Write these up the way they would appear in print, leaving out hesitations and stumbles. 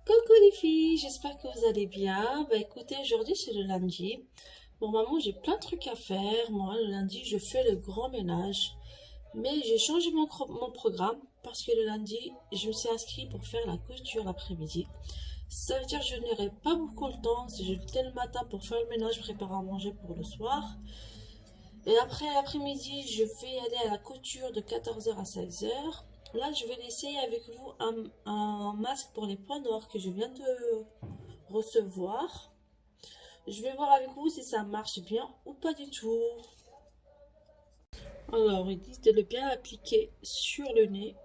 Coucou les filles, j'espère que vous allez bien. Bah écoutez, aujourd'hui c'est le lundi. Bon maman, j'ai plein de trucs à faire. Moi, le lundi, je fais le grand ménage. Mais j'ai changé mon programme parce que le lundi, je me suis inscrite pour faire la couture l'après-midi. Ça veut dire que je n'aurai pas beaucoup le temps. Si je le fais le matin pour faire le ménage, préparer à manger pour le soir. Et après l'après-midi, je vais aller à la couture de 14h à 16h. Là, je vais essayer avec vous un masque pour les points noirs que je viens de recevoir. Je vais voir avec vous si ça marche bien ou pas du tout. Alors, ils disent de le bien appliquer sur le nez.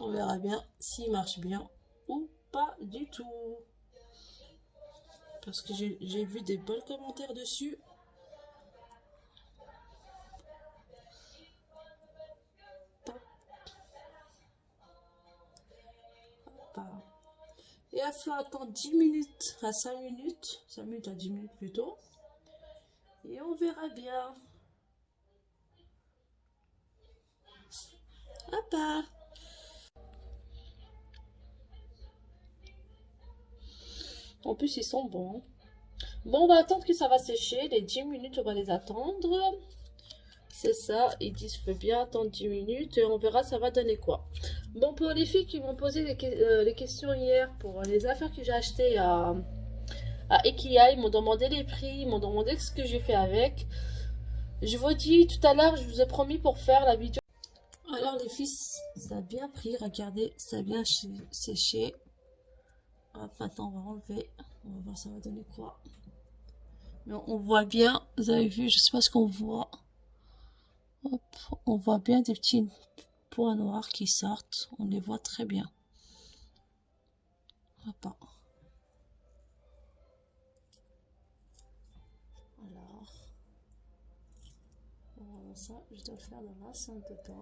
On verra bien s'il marche bien ou pas du tout. Parce que j'ai vu des bons commentaires dessus. Et il faut attendre 10 minutes à 5 minutes. 5 minutes à 10 minutes plutôt. Et on verra bien. Papa. En plus, ils sont bons. Bon, on va attendre que ça va sécher. Les 10 minutes, on va les attendre. C'est ça. Ils disent qu'il faut bien attendre 10 minutes et on verra ça va donner quoi. Bon, pour les filles qui m'ont posé les questions hier pour les affaires que j'ai achetées à Ikea, ils m'ont demandé les prix, ils m'ont demandé ce que j'ai fait avec. Je vous dis tout à l'heure, je vous ai promis pour faire la vidéo. Alors les filles, ça a bien pris, regardez, ça a bien séché. Hop, maintenant on va enlever, on va voir ça va donner quoi. Mais on voit bien, vous avez vu, je sais pas ce qu'on voit. Hop, on voit bien des petits points noirs qui sortent, on les voit très bien. Hop. Alors, voilà ça, je dois le faire dans la salle de bain.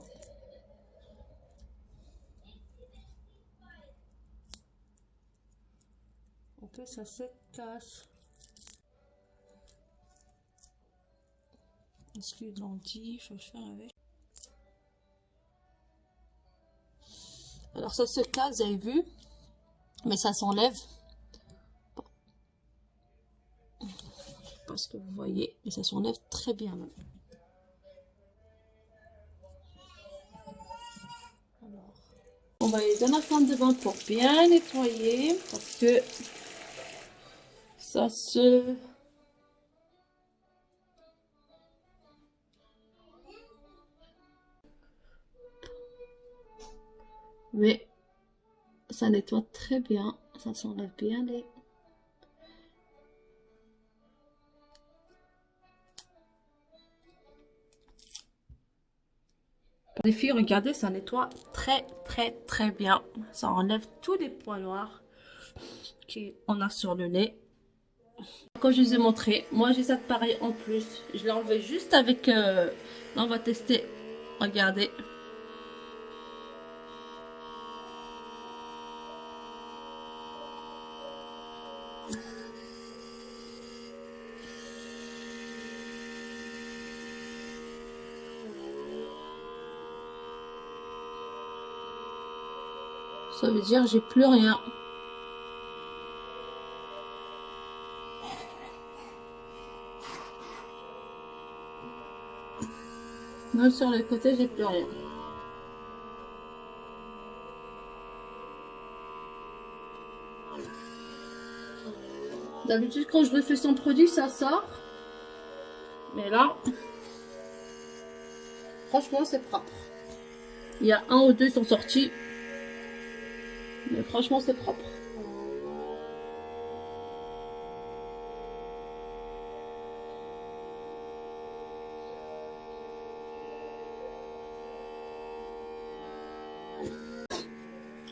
En plus ça se casse. Est-ce que lentilles, il faut faire avec. Alors ça se casse, vous avez vu, mais ça s'enlève. Je sais pas ce que vous voyez, mais ça s'enlève très bien même. Alors, on va aller dans la salle de bain pour bien nettoyer parce que ça se... Mais ça nettoie très bien, ça s'enlève bien les... Les filles, regardez, ça nettoie très bien. Ça enlève tous les points noirs qu'on a sur le nez. Comme je vous ai montré, moi j'ai ça de pareil en plus. Je l'ai enlevé juste avec... Là, on va tester. Regardez. Ça veut dire j'ai plus rien. Même sur le côté, j'ai plus rien. D'habitude, quand je refais son produit, ça sort. Mais là, franchement, c'est propre. Il y a un ou deux qui sont sortis. Mais franchement, c'est propre.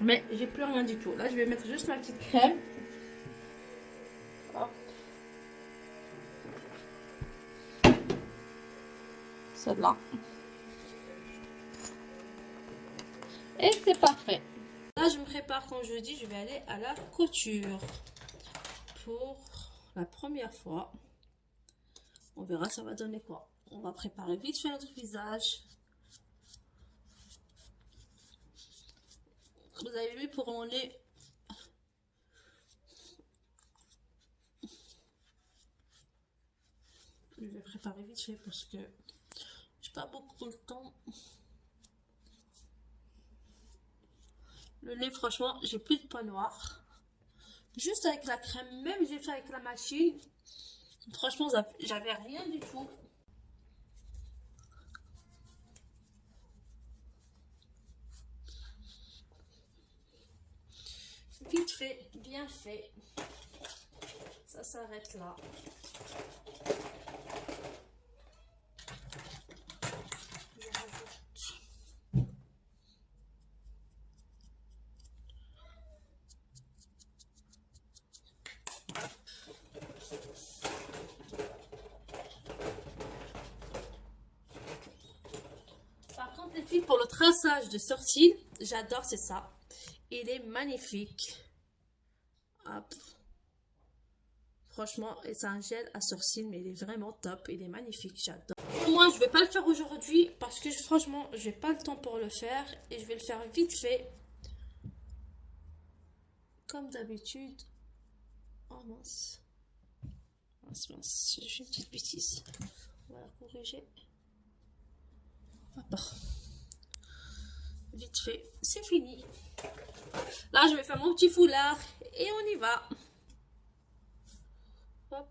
Mais j'ai plus rien du tout. Là, je vais mettre juste ma petite crème. Hop. Celle-là. Et c'est parfait. Là, je me prépare, comme je vous dis, je vais aller à la couture. Pour la première fois. On verra ça va donner quoi. On va préparer vite fait notre visage. Vous avez vu pour mon lait. Je vais préparer vite fait parce que j'ai pas beaucoup de temps. Le lait, franchement, j'ai plus de points noirs. Juste avec la crème, même j'ai fait avec la machine. Franchement, j'avais rien du tout. Vite fait, bien fait. Ça s'arrête là. Je rajoute. Par contre, les filles, pour le traçage de sourcils, j'adore, c'est ça. Il est magnifique. Hop. Franchement, c'est un gel à sourcils, mais il est vraiment top. Il est magnifique, j'adore. Moi, je vais pas le faire aujourd'hui parce que franchement, j'ai pas le temps pour le faire. Et je vais le faire vite fait. Comme d'habitude. Oh mince. Mince, j'ai fait une petite bêtise. On va la corriger. Hop. Vite fait, c'est fini. Là, je vais faire mon petit foulard et on y va. Hop.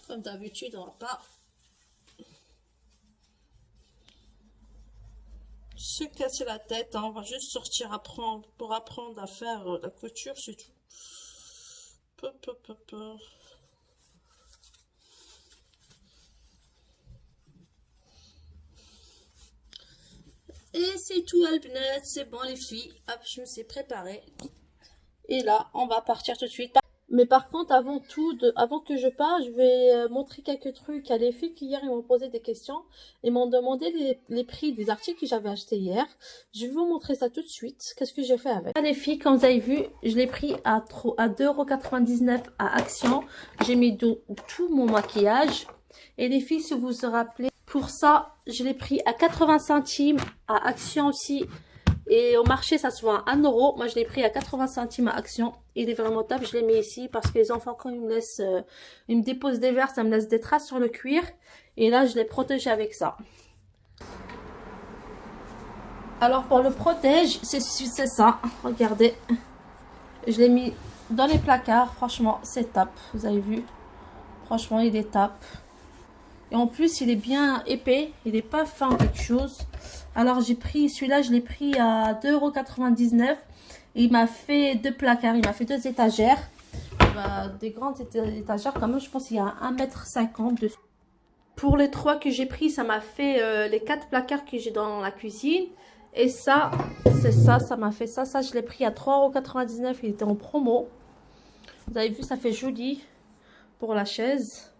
Comme d'habitude, on va pas se casser la tête, hein. On va juste sortir pour apprendre à faire la couture, c'est tout. Et c'est tout, Albinette, c'est bon les filles. Hop, je me suis préparée. Et là, on va partir tout de suite. Mais par contre, avant que je parte, je vais montrer quelques trucs à les filles qui hier ils m'ont posé des questions. Ils m'ont demandé les prix des articles que j'avais achetés hier. Je vais vous montrer ça tout de suite. Qu'est-ce que j'ai fait avec. Les filles, comme vous avez vu, je l'ai pris à 2,99 € à Action. J'ai mis tout mon maquillage. Et les filles, si vous vous rappelez, pour ça, je l'ai pris à 80 centimes à Action aussi. Et au marché, ça se vend à 1 €. Moi, je l'ai pris à 80 centimes à Action. Il est vraiment top. Je l'ai mis ici parce que les enfants, quand ils me laissent, ils me déposent des verres, ça me laisse des traces sur le cuir. Et là, je l'ai protégé avec ça. Alors, pour le protège, c'est ça. Regardez. Je l'ai mis dans les placards. Franchement, c'est top. Vous avez vu? Franchement, il est top. Et en plus, il est bien épais. Il n'est pas fin quelque chose. Alors, j'ai pris celui-là, je l'ai pris à 2,99 €. Il m'a fait 2 placards. Il m'a fait 2 étagères. Bah, des grandes étagères quand même. Je pense qu'il y a 1,50 m dessus. Pour les 3 que j'ai pris, ça m'a fait les 4 placards que j'ai dans la cuisine. Et ça, c'est ça. Ça m'a fait ça. Ça, je l'ai pris à 3,99 €. Il était en promo. Vous avez vu, ça fait joli pour la chaise.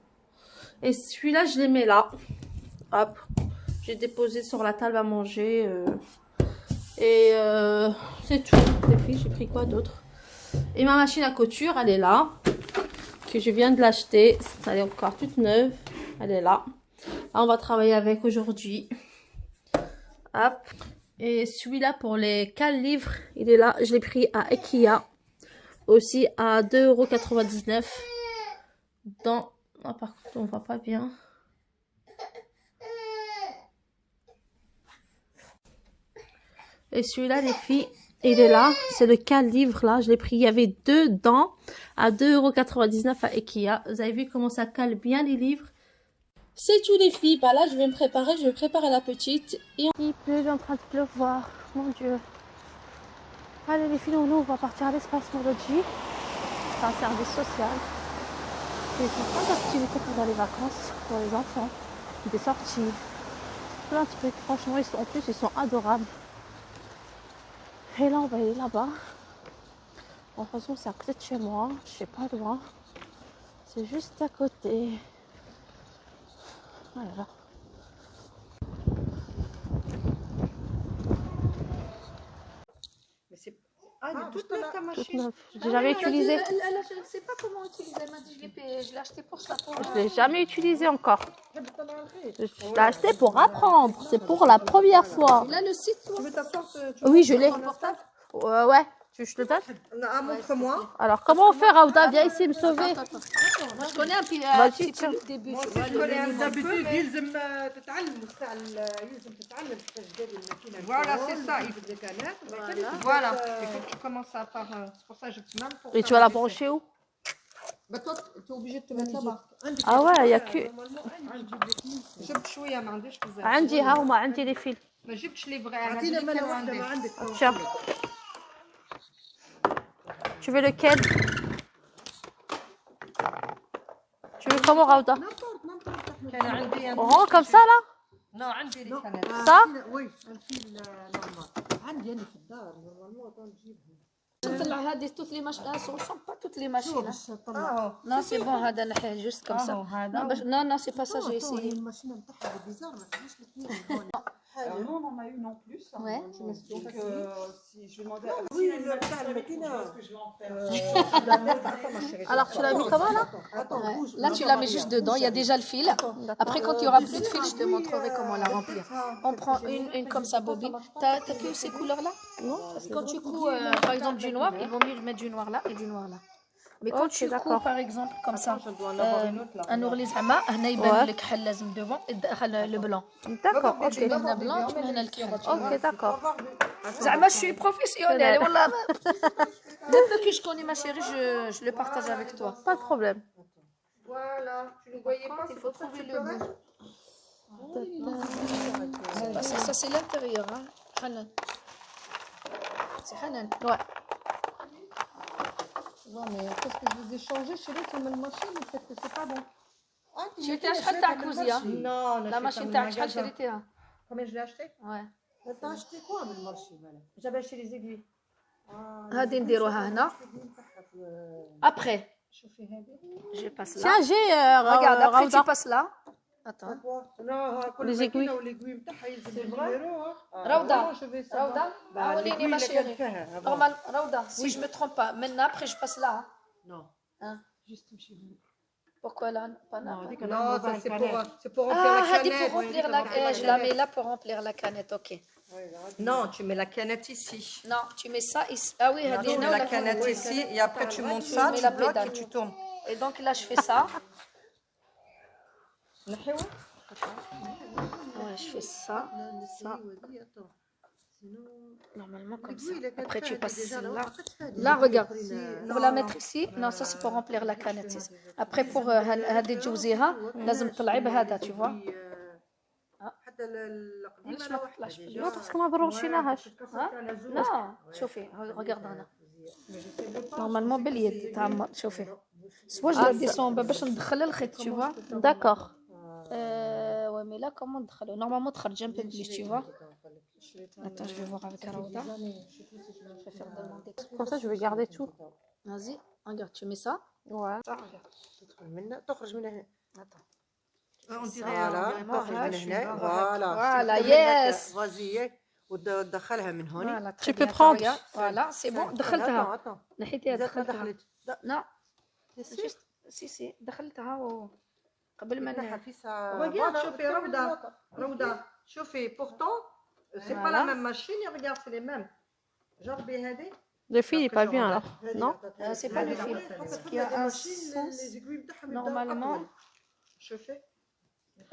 Et celui-là, je les mets là. Hop. J'ai déposé sur la table à manger. Et c'est tout. Les filles, j'ai pris quoi d'autre? Et ma machine à couture, elle est là. Que je viens de l'acheter. Elle est encore toute neuve. Elle est là. Là, on va travailler avec aujourd'hui. Hop. Et celui-là pour les 4 livres, il est là. Je l'ai pris à Ikea. Aussi à 2,99 €. Dans... Ah, par contre, on voit pas bien. Et celui-là, les filles, il est là. C'est le 4 livres là. Je l'ai pris. Il y avait 2 dents à 2,99 € à Ikea. Vous avez vu comment ça cale bien les livres. C'est tout les filles. Bah là, je vais me préparer. Je vais préparer la petite. Et il pleut, il est en train de pleuvoir. Mon Dieu. Allez les filles, nous on va partir à l'espace Mology. C'est un service social. Et ils font plein d'activités pendant les vacances pour les enfants. Des sorties. Plein de trucs. Franchement, en plus, ils sont adorables. Et là, on va aller là-bas. En façon, c'est à côté de chez moi. Je sais pas loin. C'est juste à côté. Voilà. Mais c'est... Ah, elle est toute neuve ta Toute machine. neuve. J'ai jamais utilisé. Je ne sais pas comment utiliser. Elle m'a dit je l'ai acheté pour ça. Je l'ai jamais utilisé encore. Je vais t'en enlever. Je l'ai acheté pour apprendre. C'est pour la première fois. Là, le site, toi. Tu veux t'asseoir Oui, je l'ai. ton portable? Ouais. Je te le donne. Ah, montre-moi. Alors, comment on fait, Raouda? Viens ici me sauver. Moi, je connais un Vas-y, petit tiens. peu le début. Moi tu aussi vois, je le connais un minimum. petit peu, mais يلزم تتعلم تاع يلزم تتعلم كيفاش دير الماكينه. Voilà, c'est ça. Il faut des canettes. Voilà. Il faut que tu commences à faire. C'est pour ça que je te demande. Et tu vas la brancher où? Bah, toi, tu es obligé de te mettre là-bas. Ah ouais, il y a que. جبت شويه ما عنديش بزاف. عندي ها هما عندي les fils. ما جبتش لي فغي. عطينا مالا واحده ما عندك. Tiens. Tu veux lequel? Tu veux comment, Raouda? كان عندي Rond comme ça là? نو عندي لي كانت. Ça? وي الفيل نورمال عندي انا في الدار نورمالمون نجيبهم نطلع هذه توت لي ماشين سون با توت لي ماشين. باش نطلع Non, c'est bon, هذا نحيه جوست كم سا. هذا. Non, c'est pas ça, j'ai essayé. الماشينه نتاعها بيزار ما تجيش الاثنين Nous, on en a une en plus. Hein, Ouais. Donc, si je vais demander à وي تاع الماكينه ce que je vais en faire. Alors, tu l'as mis comment là? Ouais. Là, tu la mets juste dedans. Il y a déjà le fil. Après, quand il y aura plus de fil, je te montrerai comment la remplir. On prend une comme ça, bobine. T'as que ces couleurs-là? Non. Parce que quand tu couds, par exemple, du noir, il vaut mieux mettre du noir là et du noir là. Mais quand Ok, tu couds, d'accord. par exemple, comme ça, Je dois en avoir une autre là. un ourli زعما هنا يبان لك حل لازم devant et le blanc. D'accord, Tu mets ok. هنا blanc, tu mets هنا الكحل. Ok, d'accord. زعما je suis professionnelle. والله le peu que je connais ma chérie, je le partage avec toi. Pas de problème. Voilà. Tu ne voyais pas. Il faut trouver le bout. Ça c'est l'intérieur. Hein. Hanan. C'est Hanan. Ouais. Non, mais qu'est-ce que je vous ai changé chez l'autre sur ma machine, peut-être que c'est pas bon. شريتيها شحال تاع كوزيا؟ Non, لا ماشين تاعك شحال شريتيها؟ Combien je l'ai acheté? Ouais. T'as acheté quoi من المارشي بالك J'avais acheté les aiguilles. هذه نديروها هنا. Après, شوفي هذه. je passe là. Tiens, j'ai Regarde, après tu Raouda. passes là. Attends. Non, كل Les ماكينة aiguilles. والاiguille نتاعها يلزم النيميرو. Raouda. Je vais Raouda. عاونيني ما شيري. Normal, Raouda, si je me trompe pas, maintenant après je passe là. Non. Hein? Juste chez vous. Pourquoi là? Pas là. Non, ça c'est pour remplir Ah, la هذه canette. pour remplir la canette. Je la mets là pour remplir la canette, ok. Non, tu mets la canette ici. Non, tu mets ça ici. Ah oui, Non, هذه tu هنا mets la ولا canette فوق. ici et après tu montes Tu ça, mets tu la bloques pédale. et tu tournes. Et donc là je fais ça. نحيوه. Ouais, je fais ça. Ça. Normalement comme ça. Après tu passes là. Là, regarde. Pour la mettre ici. Non, ça c'est pour remplir la canette. ici. Après pour هذه تجوزيها لازم تطلعي بهذا, tu vois. حتى القديمه علاش لا ما واحده تطلعش ديجا. Non, parce que ما برونشيناهاش. Non, شوفي regarde هنا. Normalement باليد تعمر. شوفي. سوا je la descends باش ندخل الخيط, tu vois. D'accord. Ouais, mais là comment ندخله? Normalement تخرج un peu plus, tu vois. Attends, je vais voir avec Raouda. Je vais faire demander. Comme ça, je vais garder tout. Vas-y, regarde, tu mets ça. Ouais. تدخل من تخرج من هنا. On dirait فوالا تخرج من هنا فوالا. Voilà, yes. فازي وتدخلها من هون. Voilà, Tu très peux bien, prendre. regarde. Voilà, c'est bon. دخلتها. نحيتيها إذا دخلتها. دخلت Non. Juste, si, دخلتها قبل ما نحن في ساعة. Regarde, شوفي روضة شوفي pourtant c'est pas la même machine et regarde c'est les mêmes. جربي هذه. Le fil n'est pas bien alors. Non? c'est pas le fil. Parce qu'il y a un sens. Normalement. شوفي.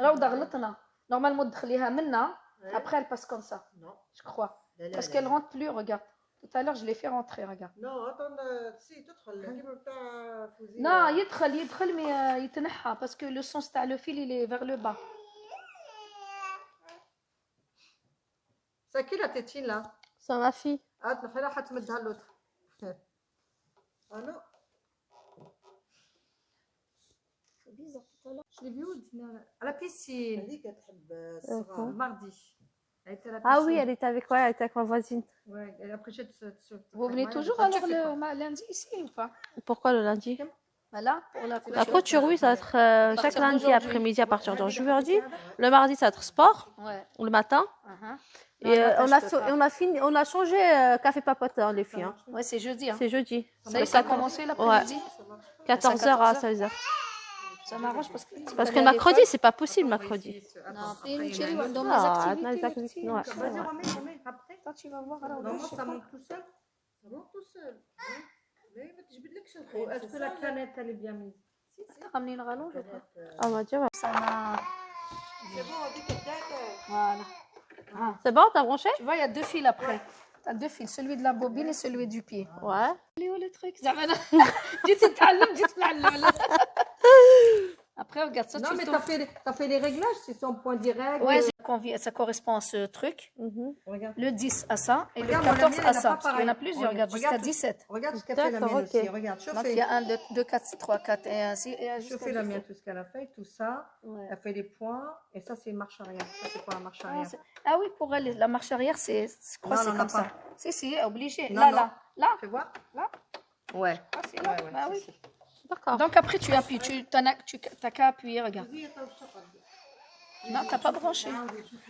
روضة غلطنا. Normalement تدخليها منا. Après elle passe comme ça. Non. Je crois. Parce qu'elle rentre plus, regarde. Tout à l'heure je l'ai fait rentrer, regarde. نو attends تسي تدخل كيما بتاع فوزية. Non, يدخل mais يتنحى parce que le sens تاع le fil il est vers le bas. C'est qui la tétine là? C'est ma fille. تنحيلها حتمدها l'autre. Ah non. C'est bizarre tout à l'heure. Je l'ai vu où à la piscine. هذيك تحب الصغار. Mardi. Elle était à la Ah piscine. oui, elle était avec quoi? Elle était avec ma voisine. Ouais, et après j'ai Vous venez toujours alors le lundi ici ou pas? Pourquoi le lundi? Voilà, pour la La couture, oui, ça va être chaque lundi après-midi à partir d'aujourd'hui. Le mardi, ça va être sport, Ouais. le matin. Et on a changé café papoteur, les filles. Hein. Ouais, c'est jeudi. Hein. C'est jeudi. Ça a commencé l'après-midi. 14h à 16h. Ça m'arrange parce que... Parce que le mercredi, c'est pas possible, mercredi. Non, dans mes activités. Ouais, Vas-y, remets, après. Toi, tu vas voir. Non, ça monte tout seul. Ça monte tout seul. Mais je vais te dire est-ce que la canette, elle est bien mise? T'as ramené une rallonge ou pas? Ah, bah, tu vois. Ça m'a... C'est bon, on dit que Voilà. C'est bon, t'as branché? Tu vois, il y a 2 fils après. T'as 2 fils, celui de la bobine et celui du pied. Ouais. Il est où le truc? Après, regarde ça. Non, mais t'as fait les réglages, c'est son point direct. Ouais, ça correspond à ce truc. Regarde. Le 10 à ça et Regarde, le 14 la mienne, à elle a ça. pas Parce qu'il y en a pareil. plusieurs, regarde, jusqu'à Regarde. 17. Regarde ce qu'a fait la mienne D'accord, aussi. ok. Regarde, Donc, il y a 1, 2, 4, 3, 4 et ainsi. Et je jusqu'à fais la 17. mienne, tout ce qu'elle a fait, tout ça. Ouais. Elle fait les points. Et ça, c'est marche arrière. Ça, c'est quoi la marche arrière? Ah oui, pour elle, la marche arrière, c'est quoi? Non, C'est non, comme non, ça. pas. Si, obligé. Non, Là, non. là. Fais voir. Là. Ouais. Ah, c'est là. Ouais, Bah si, oui. si. D'accord. Donc après, tu appuies. Tu t'as qu'à appuyer, regarde. Non, t'as pas branché.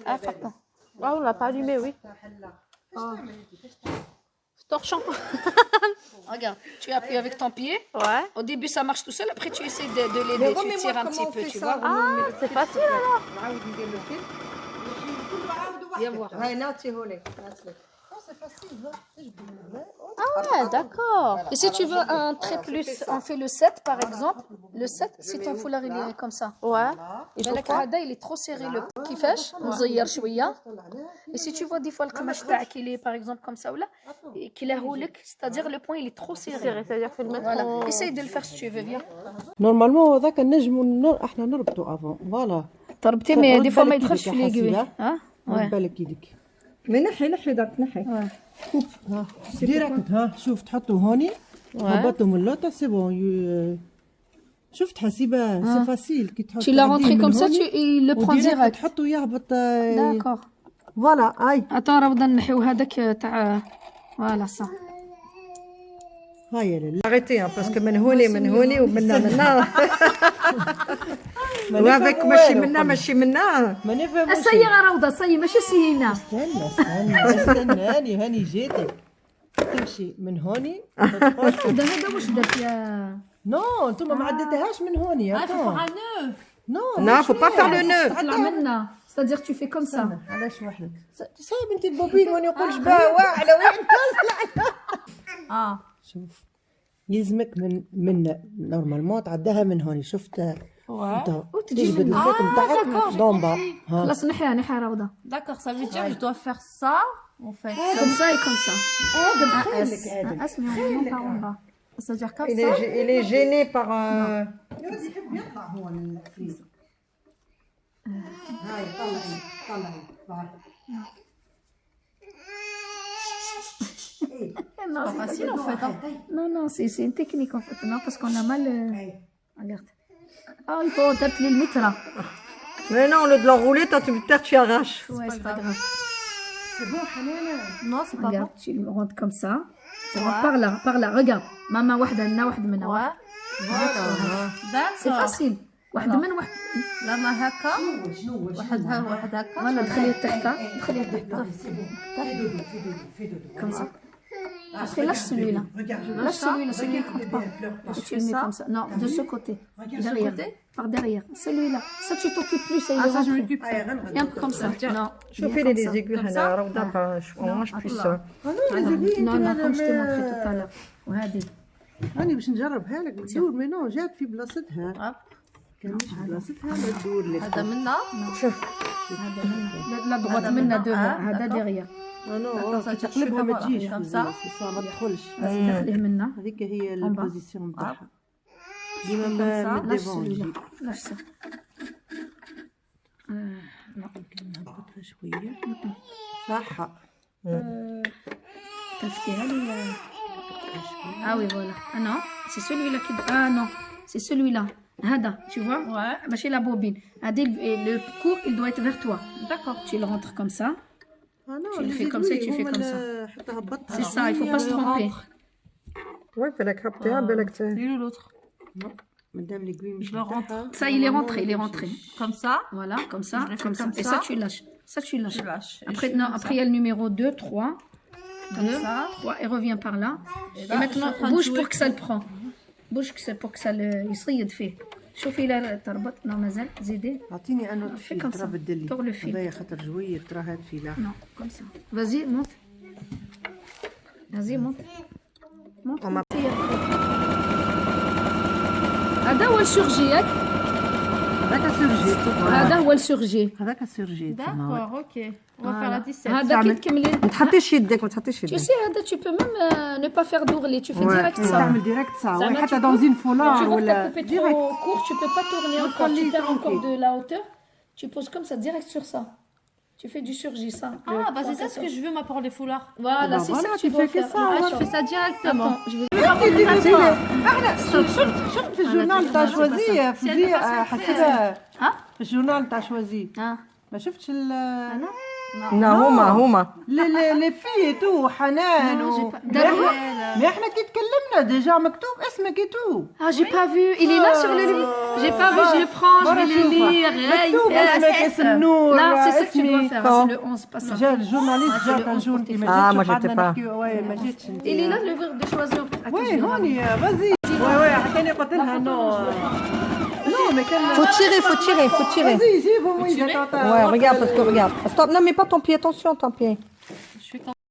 Ah, pardon. Ah, on l'a pas allumé, oui. Torchant. Regarde, tu appuies avec ton pied. Ouais. Au début, ça marche tout seul. Après, tu essaies de l'aider. Tu tires un petit peu, tu vois. Ah, c'est facile alors. Viens voir. Ah ouais, d'accord. Et si tu veux un trait plus, on fait le 7 par exemple. Le 7, si ton foulard il est comme ça. Ouais. بالك هذا il est trop serré le كيفاش مزير شويه. Et si tu vois des fois le قماش تاعك il est par exemple comme ça ولا كلاهولك, c'est-à-dire le point il est trop serré. C'est-à-dire faut le mettre Voilà, en... essaye de le faire si tu veux, viens. نورمالمون هذاك نجمو احنا نربطو افون فوالا ضربتي mais des fois ما يدخلش في l'aiguille. ها؟ رد بالك يدك Mais نحي داك نحي. ديريكت ها شوف تحطو هوني هبطو من اللوطه سي بون شفت حسيبه سي فاسيل كي تحط Tu l'as rentré comme ça, il le prend direct. تحطو يهبط D'accord. فوالا اي Attends, راه بدنا نحيو هذاك تاع voilà ça. هاي لاله Arrêtez, hein, parce que من هوني ومنا وافيك ماشي منا ما نفهمش صي روضه صي ماشي سينا. استنى هاني جيتك تمشي من هوني هذا واش درت يا نو انتم ما عدتهاش من هوني نو Non, faut pas faire le nœud. تطلع منا. C'est-à-dire tu fais comme ça. علاش وحدك صايب انت البوبين وين يقولش باه على وين شوف يلزمك من نورمالمون تعداها من هوني شفت وتجبد الخيط نتاعك ضمبا خلاص نحيها روضه. D'accord, ça veut dire que je dois faire ça, en fait. Comme ça et comme ça. هذا بخيلك هذا اسمع non pas en bas. C'est-à-dire comme Il ça. est gêné par يحب يطلع هو الفيل هاي طلعي Non, c'est facile en fait. Non, c'est une technique en fait. Non, parce qu'on a mal. Regarde. Ah, il faut taper le mitra. Mais non, au lieu de l'enrouler, toi tu arraches. Ouais, c'est pas grave. C'est bon حنانة Non, c'est pas Regarde, tu le rentres comme ça. Tu rentres par là. Regarde. Maman, واحدة لنا واحد منها. Ouais. C'est D'accord. facile. واحد من واحد. لما هكا واحد هكا Voilà, دخليها تحت. Comme ça. Après, lâche celui-là. Lâche celui-là, celui qui compte pas. Et tu le mets comme ça. Non, de ce côté. Derrière. Par derrière. Celui-là. Ça, tu t'occupes plus, ça, il est ça je rentré. m'occupe. Viens comme ça. Non. Chauffer les aiguilles, au moins je puisse. Non, comme je t'ai montré tout à l'heure. وهذه. أنا باش نجربها لك تدور مي نو جات في بلاصتها كان مش بلاصتها لا تدور لك هذا منا لا droite منا devant. هذا derrière. نو تقلبها ما تجيش خمسة. ما تدخلش دخليه منا. هذيك هي البوزيسيون نتاعها ديما من Lâche ديفون celui-là. نجيب Lâche ça. نهبطها شوية صح تفتيها لي. Ah oui, voilà. Ah non, c'est celui-là qui... Ah non, c'est celui-là. Hada, tu vois? Ouais. Mâcher la bobine. Hada, le cours, il doit être vers toi. D'accord. Tu le rentres comme ça. Tu le fais comme ça et tu fais comme ça. C'est ça, il ne faut pas se tromper. Ouais, بالك هبطيها بالك Il est où l'autre? Madame l'aiguille. Je le rentre. Ça, il est rentré, il est rentré. Comme ça. Voilà, comme ça, Je le fais comme ça. comme Et ça. ça, tu lâches. Ça, tu lâches. Je lâche. Et Après, je fais non, comme après, ça. il y a le numéro 2, 3. Comme 2, ça. 3, et reviens par là. Et là, je maintenant, suis en train de bouge jouer. pour que ça le prend. Bouge pour que ça le يصيد فيه. شوفي لا تربط. Non, مازال. زيدي. اعطيني انا Fais الفيل comme ترى ça. بدلي Tourne le fil. هذايا خاطر جوير ترى هاد فيلا Non, comme ça. Vas-y, monte. Vas-y, monte. Monte. هذا هو السورجي ياك؟ هذاك سيرجي هذا هو السورجي. هذاك سيرجي D'accord, ok. On va faire la 17. هذا كي تكملي. ما تحطيش يدك ما تحطيش Tu يدك sais, هذا tu peux même ne pas faire d'ourlet, tu fais direct ça. تعمل ديريكت صح Ça, là, حتى tu dans peux- une Tu foulard vois que ولا t'as coupé ديريكت trop court, tu peux pas tourner encore, tu خليه perds encore tranquille. de la hauteur. Tu poses comme ça, direct sur ça. Tu fais du surgis, ça. Ah, bah c'est ça ce que je veux, moi, pour les foulards. Voilà, Bah c'est voilà, ça que tu tu dois fais que faire. ça, Ah, voilà. Je fais ça directement. Attends, je vais... شفت في الجورنال تاع شوازي فزي حسيبه ها؟ في الجورنال تاع شوازي Ah. ما شفتش لا هما لي في تو حنان داروا مي احنا كي تكلمنا ديجا مكتوب اسمك تو Ah, j'ai pas vu. Il est là sur le lit. J'ai pas vu, je le prends, je vais le lire. مكتوب اسمك اسم نور Là, c'est ça que tu dois faire. Quand? C'est le 11, pas ça. جا الجورناليست جا كان جون كي Ah, ما moi, جيتش j'étais قعدنا pas. نحكيو واي ما جيتش Il est là, le verre de choisir. Attends, je وي vais le هوني فازي وي عطيني قلت لها نو نو mais كان Faut tirer. vas-y جيبهم ويجا Ouais, regarde, parce que regarde. Stop, non, mais pas ton pied, attention, ton pied.